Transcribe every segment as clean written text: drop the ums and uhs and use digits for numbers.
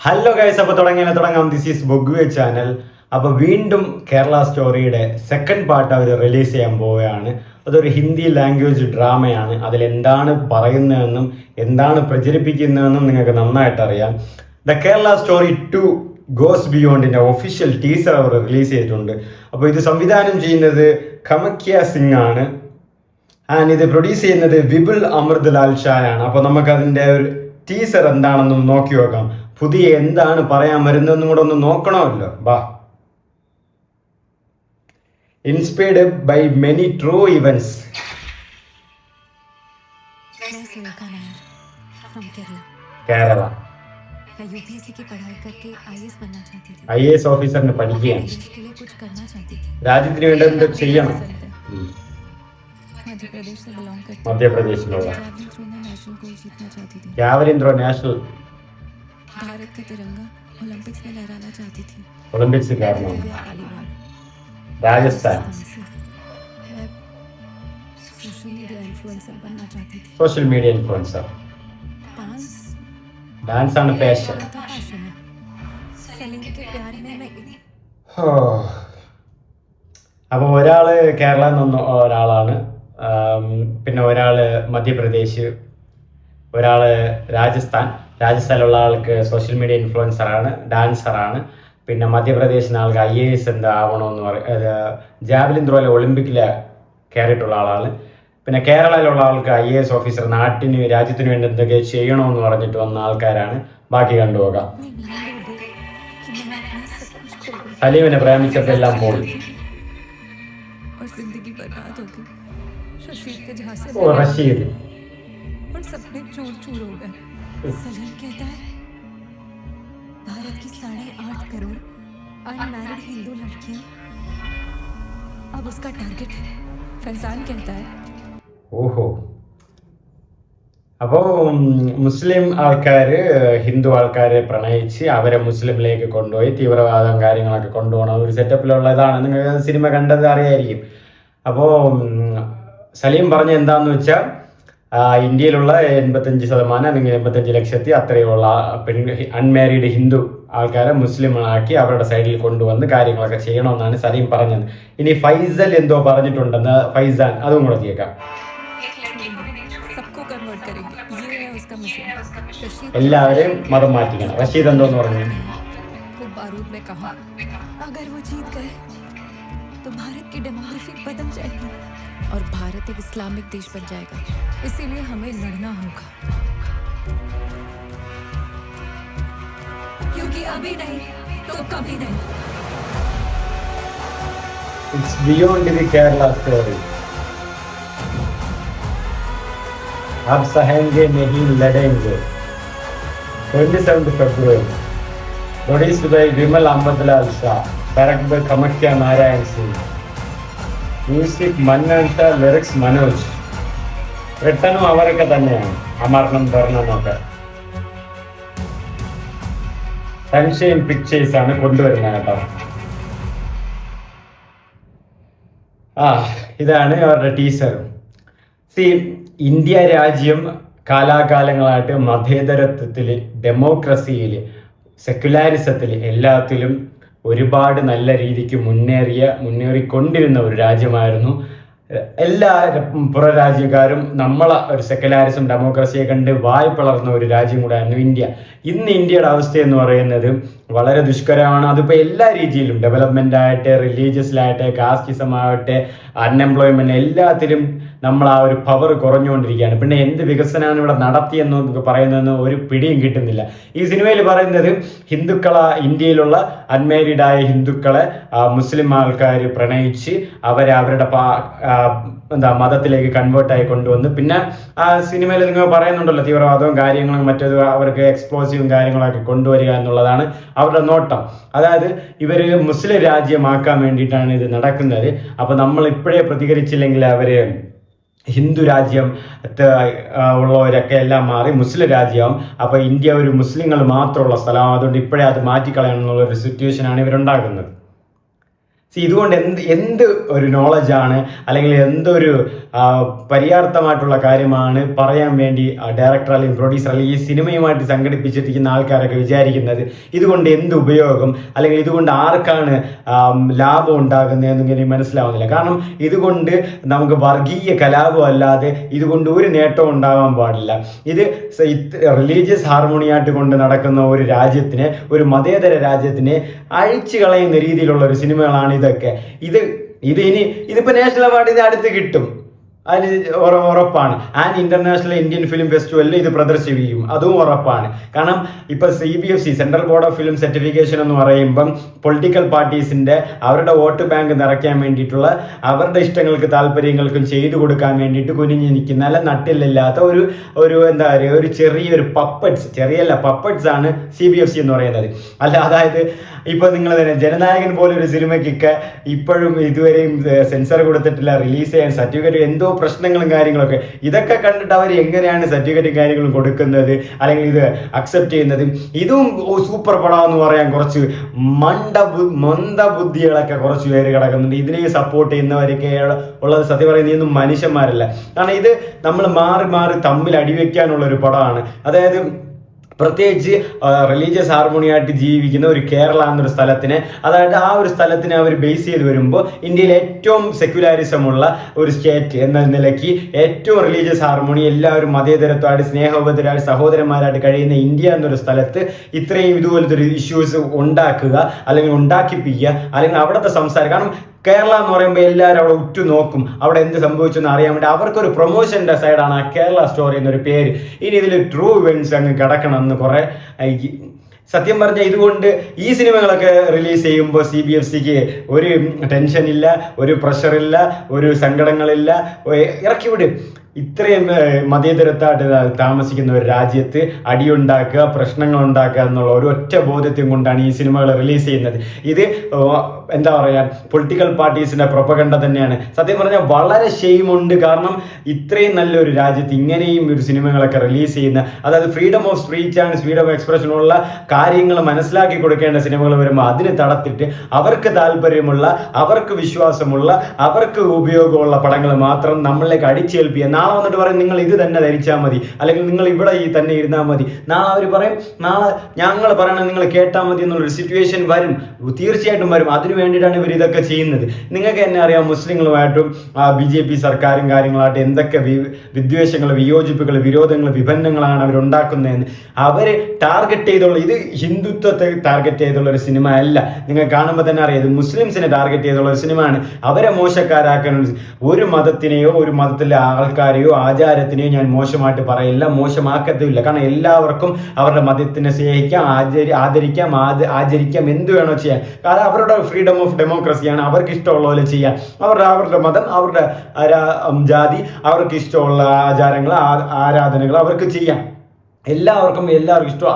Hello guys, അപ്പോൾ തുടങ്ങാം. This is ബൊഗ്വേ ചാനൽ. അപ്പോൾ വീണ്ടും കേരള സ്റ്റോറിയുടെ സെക്കൻഡ് പാർട്ട് അവർ റിലീസ് ചെയ്യാൻ പോവുകയാണ്. അതൊരു ഹിന്ദി ലാംഗ്വേജ് ഡ്രാമയാണ്. അതിലെന്താണ് പറയുന്നതെന്നും എന്താണ് പ്രചരിപ്പിക്കുന്നതെന്നും നിങ്ങൾക്ക് നന്നായിട്ട് അറിയാം. ദ കേരള സ്റ്റോറി 2 ഗോസ് ബിയോണ്ടിൻ്റെ ഒഫീഷ്യൽ ടീസർ അവർ റിലീസ് ചെയ്തിട്ടുണ്ട്. അപ്പോൾ ഇത് സംവിധാനം ചെയ്യുന്നത് കമക്യ സിംഗ് ആണ്. ആൻഡ് ഇത് പ്രൊഡ്യൂസ് ചെയ്യുന്നത് വിപുൽ അമൃത്ലാൽ ഷായാണ്. അപ്പോൾ നമുക്കതിൻ്റെ ഒരു ടീസർ എന്താണെന്ന് നോക്കി നോക്കാം. പുതിയ എന്താണ് പറയാൻ വരുന്നതെന്നും കൂടെ ഒന്ന് നോക്കണമല്ലോ. ബാ. Inspired by many true events. Kerala IAS ഓഫീസറിന് പഠിക്കുകയാണ്. രാജ്യത്തിന് വേണ്ടി എന്ത് ചെയ്യണം? മധ്യപ്രദേശിലുള്ള ജാവലിൻ ത്രോ നാഷണൽ भारत का तिरंगा ओलंपिक्स में लहराना चाहती थी. ഒളിമ്പിക്സ് കാരണം രാജസ്ഥാൻ सोशल मीडिया इन्फ्लुएंसर बनना चाहती थी. Social media influencer. ഡാൻസ് ആണ് പാഷൻ. सलीम के प्यार में मैं അപ്പോൾ ഒരാള് കേരള നിന്ന് ഒരാളാണ്, പിന്നെ ഒരാള് മധ്യപ്രദേശ്, ഒരാള് രാജസ്ഥാനിലുള്ള ആൾക്ക് സോഷ്യൽ മീഡിയ ഇൻഫ്ലുവൻസറാണ്, ഡാൻസറാണ്. പിന്നെ മധ്യപ്രദേശിലെ ആൾക്ക് IAS എന്താ ആവണമെന്ന് പറയും, ജാവലിൻ ത്രോയിൽ ഒളിമ്പിക്കിൽ കയറിയിട്ടുള്ള ആളാണ്. പിന്നെ കേരളയിലുള്ള ആൾക്ക് IAS ഓഫീസർ, രാജ്യത്തിന് വേണ്ടി എന്തൊക്കെ ചെയ്യണമെന്ന് പറഞ്ഞിട്ട് വന്ന ആൾക്കാരാണ്. ബാക്കി കണ്ടുപോകാം. സലീമിനെ പ്രേമിച്ചപ്പോൾ എല്ലാം പോയി. റഷീദ് सपने चूर-चूर हो गए. सलीम कहता है भारत की 8.5 करोड़ अनमैरिड हिंदू लड़कियां अब उसका टारगेट है. फैजान कहता है ഓഹോ. അപ്പോൾ മുസ്ലിം ആൾക്കാർ ഹിന്ദു ആൾക്കാരെ പ്രണയിച്ച് അവരെ മുസ്ലിമിലേക്ക് കൊണ്ടുപോയി തീവ്രവാദം കാര്യങ്ങളൊക്കെ കൊണ്ടുപോകണം ഒരു സെറ്റപ്പിലുള്ളതാണ്. നിങ്ങൾ സിനിമ കണ്ടത് അറിയായിരിക്കും. അപ്പോൾ സലീം പറഞ്ഞ എന്താണെന്ന് വെച്ചാൽ ഇന്ത്യയിലുള്ള 85% അല്ലെങ്കിൽ 85 ലക്ഷത്തി അത്രയുള്ള അൺമാരീഡ് ഹിന്ദു ആൾക്കാരെ മുസ്ലിമാക്കി അവരുടെ സൈഡിൽ കൊണ്ടുവന്ന് കാര്യങ്ങളൊക്കെ ചെയ്യണമെന്നാണ് സലീം പറഞ്ഞത്. ഇനി ഫൈസൽ എന്തോ പറഞ്ഞിട്ടുണ്ടെന്ന് ഫൈസാൻ, അതും കൂടെ കേൾക്കാം. എല്ലാവരെയും മതം മാറ്റിക്കണം. റഷീദ് എന്തോന്ന് പറഞ്ഞു? और भारत एक इस्लामिक देश बन जाएगा. इसीलिए हमें लड़ना होगा, क्योंकि अभी नहीं तो कभी नहीं. It's beyond the Kerala story. अब सहेंगे नहीं लड़ेंगे. 27 February. Produced by Vimal Amruthlal Shah. Directed by Kamakya Narayan Singh. Music Mannan, lyrics Manoj. റിട്ടനും അവരൊക്കെ തന്നെയാണ്, അമർണം ധർണനൊക്കെ. സൺഷൈൻ പിക്ചേഴ്സ് ആണ് കൊണ്ടുവരുന്നത് കേട്ടോ. ഇതാണ് അവരുടെ ടീസർ. ഇന്ത്യ രാജ്യം കാലാകാലങ്ങളായിട്ട് മതേതരത്വത്തിൽ, ഡെമോക്രസിയിൽ, സെക്യുലാരിസത്തിൽ എല്ലാത്തിലും ഒരുപാട് നല്ല രീതിക്ക് മുന്നേറിക്കൊണ്ടിരുന്ന ഒരു രാജ്യമായിരുന്നു. എല്ലാ പുറരാജ്യക്കാരും നമ്മളെ ഒരു സെക്യുലാരിസം ഡെമോക്രസിയെ കണ്ട് വായ് പിളർന്ന ഒരു രാജ്യം കൂടെയായിരുന്നു ഇന്ത്യ. ഇന്ന് ഇന്ത്യയുടെ അവസ്ഥ എന്ന് പറയുന്നത് വളരെ ദുഷ്കരമാണ്. അതിപ്പോൾ എല്ലാ രീതിയിലും, ഡെവലപ്മെൻ്റ് ആയിട്ട്, റിലീജിയസിലായിട്ട്, കാസ്റ്റിസം ആവട്ടെ, അൺഎംപ്ലോയ്മെൻറ്റ്, എല്ലാത്തിലും നമ്മൾ ആ ഒരു പവർ കുറഞ്ഞുകൊണ്ടിരിക്കുകയാണ്. പിന്നെ എന്ത് വികസനമാണ് ഇവിടെ നടത്തിയെന്ന് പറയുന്നതെന്ന് ഒരു പിടിയും കിട്ടുന്നില്ല. ഈ സിനിമയിൽ പറയുന്നത് ഇന്ത്യയിലുള്ള അൺമാരീഡായ ഹിന്ദുക്കളെ മുസ്ലിം ആൾക്കാർ പ്രണയിച്ച് അവരുടെ മതത്തിലേക്ക് കൺവേർട്ടായി കൊണ്ടുവന്ന്, പിന്നെ ആ സിനിമയിൽ നിങ്ങൾ പറയുന്നുണ്ടല്ലോ തീവ്രവാദവും കാര്യങ്ങളും മറ്റേത് അവർക്ക് എക്സ്പ്ലോസീവും കാര്യങ്ങളൊക്കെ കൊണ്ടുവരിക എന്നുള്ളതാണ് അവരുടെ നോട്ടം. അതായത് ഇവർ മുസ്ലിം രാജ്യമാക്കാൻ വേണ്ടിയിട്ടാണ് ഇത് നടക്കുന്നത്. അപ്പോൾ നമ്മൾ ഇപ്പോഴേ പ്രതികരിച്ചില്ലെങ്കിൽ അവർ ഹിന്ദു രാജ്യം ഉള്ളവരൊക്കെ എല്ലാം മാറി മുസ്ലിം രാജ്യമാവും. അപ്പോൾ ഇന്ത്യ ഒരു മുസ്ലിങ്ങൾ മാത്രമുള്ള സ്ഥലമാണ്. അതുകൊണ്ട് ഇപ്പോഴേ അത് മാറ്റിക്കളയണം എന്നുള്ളൊരു സിറ്റുവേഷനാണ് ഇവരുണ്ടാക്കുന്നത്. ഇതുകൊണ്ട് എന്ത് ഒരു നോളജാണ് അല്ലെങ്കിൽ എന്തൊരു പര്യാപ്തമായിട്ടുള്ള കാര്യമാണ് പറയാൻ വേണ്ടി ഡയറക്ടർ അല്ലെങ്കിൽ പ്രൊഡ്യൂസർ അല്ലെങ്കിൽ ഈ സിനിമയുമായിട്ട് സംഘടിപ്പിച്ചിരിക്കുന്ന ആൾക്കാരൊക്കെ വിചാരിക്കുന്നത്? ഇതുകൊണ്ട് എന്ത് ഉപയോഗം, അല്ലെങ്കിൽ ഇതുകൊണ്ട് ആർക്കാണ് ലാഭം ഉണ്ടാകുന്നതെന്ന് എനിക്ക് മനസ്സിലാവുന്നില്ല. കാരണം ഇതുകൊണ്ട് നമുക്ക് വർഗീയ കലാപം അല്ലാതെ ഇതുകൊണ്ട് ഒരു നേട്ടവും ഉണ്ടാവാൻ പാടില്ല. ഇത് റിലീജിയസ് ഹാർമോണിയായിട്ട് കൊണ്ട് നടക്കുന്ന ഒരു രാജ്യത്തിനെ, ഒരു മതേതര രാജ്യത്തിനെ അഴിച്ചു കളയുന്ന രീതിയിലുള്ള ഒരു സിനിമകളാണ് ഇതൊക്കെ. ഇതിപ്പോ നാഷണൽ അവാർഡ് ഇത് അടുത്ത് കിട്ടും, അതിന് ഉറപ്പാണ്. ആൻഡ് ഇന്റർനാഷണൽ ഇന്ത്യൻ ഫിലിം ഫെസ്റ്റിവലിൽ ഇത് പ്രദർശിപ്പിക്കും, അതും ഉറപ്പാണ്. കാരണം ഇപ്പൊ CBFC, central board of film certification എന്ന് പറയുമ്പം പൊളിറ്റിക്കൽ പാർട്ടീസിന്റെ അവരുടെ വോട്ട് ബാങ്ക് നിറയ്ക്കാൻ വേണ്ടിയിട്ടുള്ള അവരുടെ ഇഷ്ടങ്ങൾക്ക് താല്പര്യങ്ങൾക്കും ചെയ്തു കൊടുക്കാൻ വേണ്ടിയിട്ട് കുനിഞ്ഞു നിൽക്കുന്ന അല്ല നട്ടിലില്ലാത്ത ഒരു എന്താ പറയുക, ഒരു ചെറിയൊരു പപ്പറ്റ്സ് ആണ് CBFC എന്ന് പറയുന്നത്. അല്ല, അതായത് ഇപ്പൊ നിങ്ങൾ തന്നെ ജനനായകൻ പോലെ ഒരു സിനിമയ്ക്കൊക്കെ ഇപ്പോഴും ഇതുവരെയും സെൻസർ കൊടുത്തിട്ടില്ല, റിലീസ് ചെയ്യാൻ സർട്ടിഫിക്കറ്റ്, എന്തോ പ്രശ്നങ്ങളും കാര്യങ്ങളൊക്കെ. ഇതൊക്കെ കണ്ടിട്ട് അവർ എങ്ങനെയാണ് സർട്ടിഫിക്കറ്റും കാര്യങ്ങളും കൊടുക്കുന്നത് അല്ലെങ്കിൽ ഇത് അക്സെപ്റ്റ് ചെയ്യുന്നത്? ഇതും സൂപ്പർ പടം എന്ന് പറയാൻ കുറച്ച് മന്ദബുദ്ധികളൊക്കെ കുറച്ച് പേര് കിടക്കുന്നുണ്ട്. ഇതിനെ സപ്പോർട്ട് ചെയ്യുന്നവരൊക്കെ ഉള്ളത് സത്യം പറയുന്നത് ഇതൊന്നും മനുഷ്യന്മാരല്ല. കാരണം ഇത് നമ്മൾ മാറി മാറി തമ്മിൽ അടിവെക്കാനുള്ള ഒരു പടമാണ്. അതായത് പ്രത്യേകിച്ച് റിലീജിയസ് ഹാർമോണിയായിട്ട് ജീവിക്കുന്ന ഒരു കേരള എന്നൊരു സ്ഥലത്തിനെ, അതായത് ആ ഒരു സ്ഥലത്തിനെ അവർ ബേസ് ചെയ്ത് വരുമ്പോൾ ഇന്ത്യയിൽ ഏറ്റവും സെക്യുലാരിസമുള്ള ഒരു സ്റ്റേറ്റ് എന്ന നിലയ്ക്ക് ഏറ്റവും റിലീജിയസ് ഹാർമോണി, എല്ലാവരും മതേതരത്വമായിട്ട് സ്നേഹോപതരായിട്ട് സഹോദരന്മാരായിട്ട് കഴിയുന്ന ഇന്ത്യ എന്നൊരു സ്ഥലത്ത് ഇത്രയും ഇതുപോലത്തെ ഒരു ഇഷ്യൂസ് ഉണ്ടാക്കുക അല്ലെങ്കിൽ ഉണ്ടാക്കിപ്പിക്കുക അല്ലെങ്കിൽ അവിടുത്തെ സംസാരം. കാരണം കേരള എന്ന് പറയുമ്പോൾ എല്ലാവരും അവിടെ ഉറ്റുനോക്കും, അവിടെ എന്ത് സംഭവിച്ചെന്ന് അറിയാൻ വേണ്ടി അവർക്കൊരു പ്രൊമോഷൻ്റെ സൈഡാണ് ആ കേരള സ്റ്റോറി എന്നൊരു പേര്. ഇനി ഇതിൽ ട്രൂ ഇവൻറ്റ്സ് അങ്ങ് കിടക്കണം എന്ന് കുറേ സത്യം പറഞ്ഞാൽ ഇതുകൊണ്ട് ഈ സിനിമകളൊക്കെ റിലീസ് ചെയ്യുമ്പോൾ CBFCക്ക് ഒരു ടെൻഷനില്ല, ഒരു പ്രഷറില്ല, ഒരു സങ്കടങ്ങളില്ല. ഇറക്കിവിടും. ഇത്രയും മതേതരത്തായിട്ട് താമസിക്കുന്ന ഒരു രാജ്യത്ത് അടിയുണ്ടാക്കുക, പ്രശ്നങ്ങൾ ഉണ്ടാക്കുക എന്നുള്ള ഒരു ഒറ്റ ബോധ്യത്തെയും കൊണ്ടാണ് ഈ സിനിമകൾ റിലീസ് ചെയ്യുന്നത്. ഇത് എന്താ പറയുക, പൊളിറ്റിക്കൽ പാർട്ടീസിന്റെ പ്രൊപ്പഗണ്ട തന്നെയാണ്. സത്യം പറഞ്ഞാൽ വളരെ ഷെയിമുണ്ട്. കാരണം ഇത്രയും നല്ലൊരു രാജ്യത്ത് ഇങ്ങനെയും ഒരു സിനിമകളൊക്കെ റിലീസ് ചെയ്യുന്ന, അതായത് freedom of speech and freedom of എക്സ്പ്രഷനുള്ള കാര്യങ്ങൾ മനസ്സിലാക്കി കൊടുക്കേണ്ട സിനിമകൾ വരുമ്പോൾ അതിന് തടത്തിട്ട് അവർക്ക് താല്പര്യമുള്ള, അവർക്ക് വിശ്വാസമുള്ള, അവർക്ക് ഉപയോഗമുള്ള പടങ്ങൾ മാത്രം നമ്മളിലേക്ക് അടിച്ചേൽപ്പിക്കുക. നാളെ വന്നിട്ട് പറയും നിങ്ങൾ ഇത് തന്നെ ധരിച്ചാൽ മതി, അല്ലെങ്കിൽ നിങ്ങൾ ഇവിടെ ഈ തന്നെ ഇരുന്നാൽ മതി. നാളെ അവർ പറയും, നാളെ ഞങ്ങൾ പറയണം നിങ്ങൾ കേട്ടാൽ മതി എന്നുള്ളൊരു സിറ്റുവേഷൻ വരും, തീർച്ചയായിട്ടും വരും. അതിനു വേണ്ടിയിട്ടാണ് ഇവർ ഇതൊക്കെ ചെയ്യുന്നത്. നിങ്ങൾക്ക് തന്നെ അറിയാം, മുസ്ലിങ്ങളുമായിട്ടും BJP സർക്കാരും കാര്യങ്ങളായിട്ട് എന്തൊക്കെ വിദ്വേഷങ്ങൾ, വിയോജിപ്പുകൾ, വിരോധങ്ങൾ, വിഭിന്നങ്ങളാണ് അവരുണ്ടാക്കുന്നതെന്ന്. അവർ ടാർഗറ്റ് ചെയ്തുള്ള, ഇത് ഹിന്ദുത്വത്തെ ടാർഗറ്റ് ചെയ്തുള്ള ഒരു സിനിമ അല്ല. നിങ്ങൾ കാണുമ്പോൾ തന്നെ അറിയാം, ഇത് മുസ്ലിംസിനെ ടാർഗറ്റ് ചെയ്തുള്ള ഒരു സിനിമയാണ്. അവരെ മോശക്കാരാക്കാൻ ഒരു മതത്തിനെയോ ഒരു മതത്തിലെ ആൾക്കാരെയോ ആചാരത്തിനെയോ ഞാൻ മോശമായിട്ട് പറയില്ല, മോശമാക്കത്തുമില്ല. കാരണം എല്ലാവർക്കും അവരുടെ മതത്തിനെ സ്നേഹിക്കാം, ആചരിക്കാം, എന്ത് വേണോ ചെയ്യാൻ. കാരണം അവരുടെ ഫ്രീഡം ഓഫ് ഡെമോക്രസിയാണ്. അവർക്ക് ഇഷ്ടമുള്ള പോലെ ചെയ്യാൻ, അവരുടെ മതം, അവരുടെ ജാതി, അവർക്ക് ഇഷ്ടമുള്ള ആചാരങ്ങൾ, ആരാധനകൾ അവർക്ക് ചെയ്യാം. എല്ലാവർക്കും ഇഷ്ടം.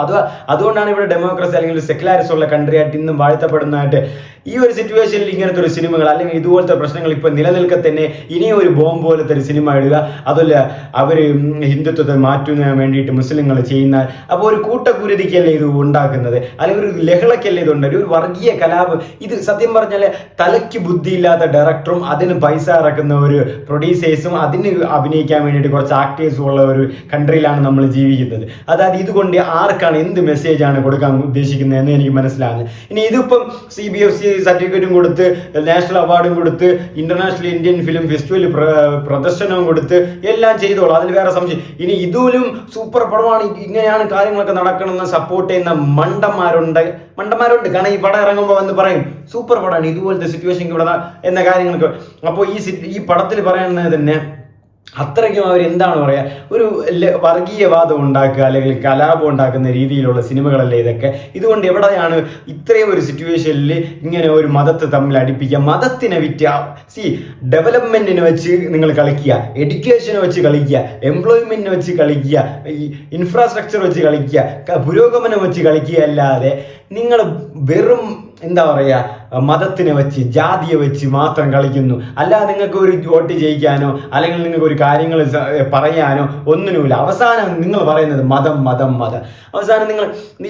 അതുകൊണ്ടാണ് ഇവിടെ ഡെമോക്രസി അല്ലെങ്കിൽ സെക്യുലാരിസം ഉള്ള കൺട്രി ആയിട്ട് ഇന്നും വാഴ്ത്തപ്പെടുന്നതായിട്ട്. ഈ ഒരു സിറ്റുവേഷനിൽ ഇങ്ങനത്തെ ഒരു സിനിമകൾ അല്ലെങ്കിൽ ഇതുപോലത്തെ പ്രശ്നങ്ങൾ ഇപ്പൊ നിലനിൽക്കെ തന്നെ ഇനിയും ഒരു ബോംബ് പോലത്തെ ഒരു സിനിമ ഇടുക, അതല്ല അവർ ഹിന്ദുത്വത്തെ മാറ്റുന്നതിന് വേണ്ടിയിട്ട് മുസ്ലിങ്ങൾ ചെയ്യുന്ന, അപ്പോൾ ഒരു കൂട്ടക്കുരുതിക്കല്ലേ ഇത് ഉണ്ടാക്കുന്നത്, അല്ലെങ്കിൽ ഒരു ലഹളക്കല്ലേ ഇത് ഉണ്ടാകും, ഒരു വർഗീയ കലാപം. ഇത് സത്യം പറഞ്ഞാൽ തലയ്ക്ക് ബുദ്ധിയില്ലാത്ത ഡയറക്ടറും അതിന് പൈസ ഇറക്കുന്ന ഒരു പ്രൊഡ്യൂസേഴ്സും അതിന് അഭിനയിക്കാൻ വേണ്ടിയിട്ട് കുറച്ച് ആക്ടേഴ്സും ഉള്ള ഒരു കൺട്രിയിലാണ് നമ്മൾ ജീവിക്കുന്നത്. അതായത് ഇതുകൊണ്ട് ആർക്കാണ് എന്ത് മെസ്സേജാണ് കൊടുക്കാൻ ഉദ്ദേശിക്കുന്നത് എന്ന് എനിക്ക് മനസ്സിലാകുന്നത്. ഇനി ഇതിപ്പം CBFC സർട്ടിഫിക്കറ്റും കൊടുത്ത്, നാഷണൽ അവാർഡും കൊടുത്ത്, ഇന്റർനാഷണൽ ഇന്ത്യൻ ഫിലിം ഫെസ്റ്റിവൽ പ്രദർശനവും കൊടുത്ത് എല്ലാം ചെയ്തോളൂ, അതിൽ വേറെ സംശയം. ഇനി ഇതുപോലും സൂപ്പർ പടമാണ്, ഇങ്ങനെയാണ് കാര്യങ്ങളൊക്കെ നടക്കണമെന്ന് സപ്പോർട്ട് ചെയ്യുന്ന മണ്ടന്മാരുണ്ട്. കാരണം ഈ പടം ഇറങ്ങുമ്പോൾ വന്ന് പറയും സൂപ്പർ പടമാണ്, ഇതുപോലത്തെ സിറ്റുവേഷൻ ഇവിടെ എന്ന കാര്യങ്ങളൊക്കെ. അപ്പോൾ ഈ പടത്തിൽ പറയുന്നത് തന്നെ അത്രയ്ക്കും അവർ എന്താണ് പറയുക, ഒരു വർഗീയവാദം ഉണ്ടാക്കുക അല്ലെങ്കിൽ കലാപം ഉണ്ടാക്കുന്ന രീതിയിലുള്ള സിനിമകളല്ലേ ഇതൊക്കെ. ഇതുകൊണ്ട് എവിടെയാണ് ഇത്രയും ഒരു സിറ്റുവേഷനിൽ ഇങ്ങനെ ഒരു മതത്തെ തമ്മിൽ അടിപ്പിക്കുക, മതത്തിനെ ഡെവലപ്മെന്റിനെ വെച്ച് നിങ്ങൾ കളിക്കുക, എഡ്യൂക്കേഷനെ വെച്ച് കളിക്കുക, എംപ്ലോയ്മെന്റിനെ വെച്ച് കളിക്കുക, ഈ ഇൻഫ്രാസ്ട്രക്ചർ വെച്ച് കളിക്കുക, പുരോഗമനം വെച്ച് കളിക്കുക. അല്ലാതെ നിങ്ങൾ വെറും എന്താ പറയുക, മതത്തിനെ വെച്ച് ജാതിയെ വെച്ച് മാത്രം കളിക്കുന്നു. അല്ലാതെ നിങ്ങൾക്ക് ഒരു വോട്ട് ചെയ്യിക്കാനോ അല്ലെങ്കിൽ നിങ്ങൾക്ക് ഒരു കാര്യങ്ങൾ പറയാനോ ഒന്നിനുമില്ല. അവസാനം നിങ്ങൾ പറയുന്നത് മതം മതം മതം. അവസാനം നിങ്ങൾ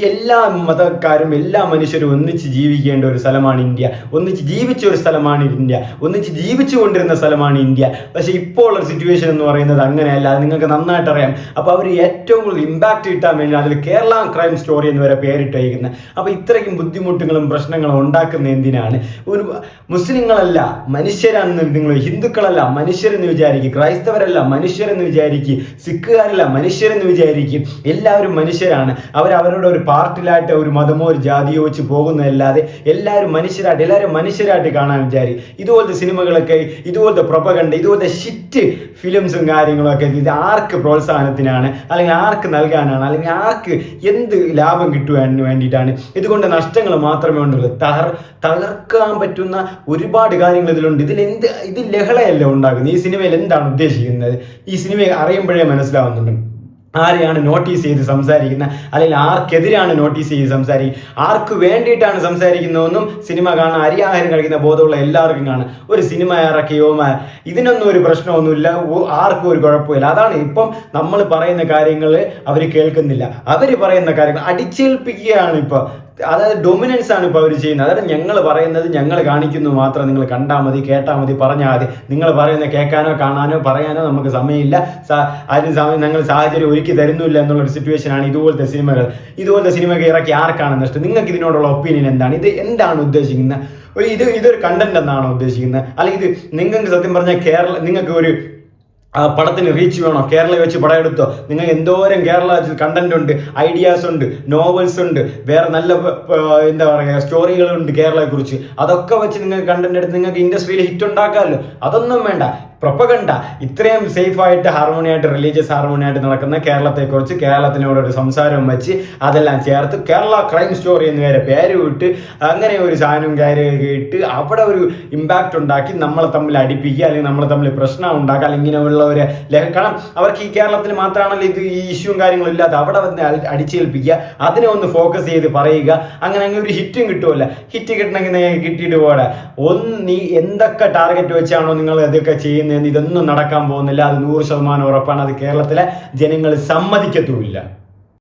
എല്ലാ മതക്കാരും എല്ലാ മനുഷ്യരും ഒന്നിച്ച് ജീവിക്കേണ്ട ഒരു സ്ഥലമാണ് ഇന്ത്യ, ഒന്നിച്ച് ജീവിച്ച ഒരു സ്ഥലമാണ് ഇന്ത്യ, ഒന്നിച്ച് ജീവിച്ചു കൊണ്ടിരുന്ന സ്ഥലമാണ് ഇന്ത്യ. പക്ഷേ ഇപ്പോൾ ഉള്ള സിറ്റുവേഷൻ എന്ന് പറയുന്നത് അങ്ങനെയല്ല, അത് നിങ്ങൾക്ക് നന്നായിട്ട് അറിയാം. അപ്പോൾ അവർ ഏറ്റവും കൂടുതൽ ഇമ്പാക്റ്റ് കിട്ടാൻ വേണ്ടി അതിൽ കേരള ക്രൈം സ്റ്റോറി എന്ന് വരെ പേരിട്ടേക്കുന്നത്. അപ്പോൾ ഇത്രയ്ക്കും ബുദ്ധിമുട്ടുകളും പ്രശ്നങ്ങളും ഉണ്ടാക്കുന്ന എന്തിനാണ്? ഒരു മുസ്ലിങ്ങളല്ല മനുഷ്യരാണെന്ന് നിങ്ങൾ, ഹിന്ദുക്കളല്ല മനുഷ്യരെന്ന് വിചാരിക്കും, ക്രൈസ്തവരല്ല മനുഷ്യരെന്ന് വിചാരിക്കും, സിഖുകാരല്ല മനുഷ്യരെന്ന് വിചാരിക്കും. എല്ലാവരും മനുഷ്യരാണ്. അവരവരുടെ ഒരു പാർട്ടിലായിട്ട് ഒരു മതമോ ഒരു ജാതിയോ വെച്ച് പോകുന്നതല്ലാതെ എല്ലാവരും മനുഷ്യരായിട്ട് കാണാൻ വിചാരിക്കും. ഇതുപോലത്തെ സിനിമകളൊക്കെ, ഇതുപോലത്തെ പ്രൊപ്പഗണ്ട, ഇതുപോലത്തെ ഷിറ്റ് ഫിലിംസും കാര്യങ്ങളൊക്കെ ഇത് ആർക്ക് പ്രോത്സാഹനത്തിനാണ്, അല്ലെങ്കിൽ ആർക്ക് നൽകാനാണ്, അല്ലെങ്കിൽ ആർക്ക് എന്ത് ലാഭം കിട്ടുവാൻ വേണ്ടിയിട്ടാണ്? ഇതുകൊണ്ട് നഷ്ടങ്ങൾ മാത്രമേ ഉള്ളൂ. തകർക്കാൻ പറ്റുന്ന ഒരുപാട് കാര്യങ്ങൾ ഇതിലുണ്ട്. ഇത് ലഹളയല്ല ഉണ്ടാകുന്നത്. ഈ സിനിമയിൽ എന്താണ് ഉദ്ദേശിക്കുന്നത്? ഈ സിനിമ അറിയുമ്പോഴേ മനസ്സിലാവുന്നുണ്ട്. ആരെയാണ് നോട്ടീസ് ചെയ്ത് സംസാരിക്കുന്നത്, അല്ലെങ്കിൽ ആർക്കെതിരാണ് നോട്ടീസ് ചെയ്ത് സംസാരിക്കുന്നത്, ആർക്ക് വേണ്ടിയിട്ടാണ് സംസാരിക്കുന്നതെന്നും സിനിമ കാണാൻ അരിയാഹാരം കഴിക്കുന്ന ബോധമുള്ള എല്ലാവർക്കും കാണാം. ഒരു സിനിമ ഇറക്കിയോ ഇതിനൊന്നും ഒരു പ്രശ്നമൊന്നുമില്ല, ആർക്കും ഒരു കുഴപ്പമില്ല. അതാണ് ഇപ്പം നമ്മൾ പറയുന്ന കാര്യങ്ങൾ അവർ കേൾക്കുന്നില്ല. അവർ പറയുന്ന കാര്യങ്ങൾ അടിച്ചേൽപ്പിക്കുകയാണ് ഇപ്പോൾ. അതായത് ഡൊമിനൻസ് ആണ് ഇപ്പോൾ അവർ ചെയ്യുന്നത്. അതായത് ഞങ്ങൾ പറയുന്നത് ഞങ്ങൾ കാണിക്കുന്നു മാത്രം, നിങ്ങൾ കണ്ടാൽ മതി, കേട്ടാൽ മതി, പറഞ്ഞാൽ മതി. നിങ്ങൾ പറയുന്നത് കേൾക്കാനോ കാണാനോ പറയാനോ നമുക്ക് സമയമില്ല, അതിന് സമയം ഞങ്ങൾ സാഹചര്യം ഒരുക്കി തരുന്നില്ല എന്നുള്ളൊരു സിറ്റുവേഷനാണ് ഇതുപോലത്തെ സിനിമകൾ. ഇതുപോലത്തെ സിനിമകൾ ഇറക്കി ആർക്കാണ് നഷ്ടം? നിങ്ങൾക്ക് ഇതിനോടുള്ള ഒപ്പീനിയൻ എന്താണ്? ഇത് എന്താണ് ഉദ്ദേശിക്കുന്നത്? ഇതൊരു കണ്ടന്റ് എന്നാണോ ഉദ്ദേശിക്കുന്നത്? അല്ലെങ്കിൽ ഇത് നിങ്ങൾക്ക് സത്യം പറഞ്ഞാൽ നിങ്ങൾക്ക് ഒരു പടത്തിന് റീച്ച് വേണോ? കേരള വെച്ച് പടം എടുത്തോ? നിങ്ങൾ എന്തോരം കേരള കണ്ടന്റ് ഉണ്ട്, ഐഡിയാസ് ഉണ്ട്, നോവൽസ് ഉണ്ട്, വേറെ നല്ല എന്താ പറയുക സ്റ്റോറികളുണ്ട് കേരളയെ കുറിച്ച്. അതൊക്കെ വെച്ച് നിങ്ങൾക്ക് കണ്ടന്റ് എടുത്ത് നിങ്ങൾക്ക് ഇൻഡസ്ട്രിയിൽ ഹിറ്റ് ഉണ്ടാക്കാമല്ലോ. അതൊന്നും വേണ്ട. പ്രൊപ്പഗണ്ട ഇത്രയും സേഫായിട്ട് ഹാർമോണിയായിട്ട് റിലീജിയസ് ഹാർമോണിയായിട്ട് നടക്കുന്ന കേരളത്തെക്കുറിച്ച് കേരളത്തിനോടൊരു സംസാരം വെച്ച് അതെല്ലാം ചേർത്ത് കേരള ക്രൈം സ്റ്റോറി എന്ന് വരെ പേര് വിട്ട് അങ്ങനെ ഒരു സാധനവും കാര്യമൊക്കെ ഇട്ട് അവിടെ ഒരു ഇമ്പാക്റ്റ് ഉണ്ടാക്കി നമ്മളെ തമ്മിൽ അടിപ്പിക്കുക, അല്ലെങ്കിൽ നമ്മളെ തമ്മിൽ പ്രശ്നം ഉണ്ടാക്കുക, അല്ലെങ്കിൽ ഇങ്ങനെയുള്ളവരെ കാരണം അവർക്ക് ഈ കേരളത്തിൽ മാത്രമാണല്ലോ ഇത് ഈ ഇഷ്യൂവും കാര്യങ്ങളും ഇല്ലാതെ അവിടെ വന്ന് അടിച്ചേൽപ്പിക്കുക, അതിനെ ഒന്ന് ഫോക്കസ് ചെയ്ത് പറയുക. അങ്ങനെ ഒരു ഹിറ്റും കിട്ടുമല്ല. ഹിറ്റ് കിട്ടണമെങ്കിൽ കിട്ടിയിട്ട് പോടെ. നീ എന്തൊക്കെ ടാർഗറ്റ് വെച്ചാണോ നിങ്ങൾ ഇതൊക്കെ ചെയ്യുന്നത്, ഇതൊന്നും നടക്കാൻ പോകുന്നില്ല. അത് 100% ഉറപ്പാണ്. അത് കേരളത്തിലെ ജനങ്ങൾ സമ്മതിക്കത്തുമില്ല.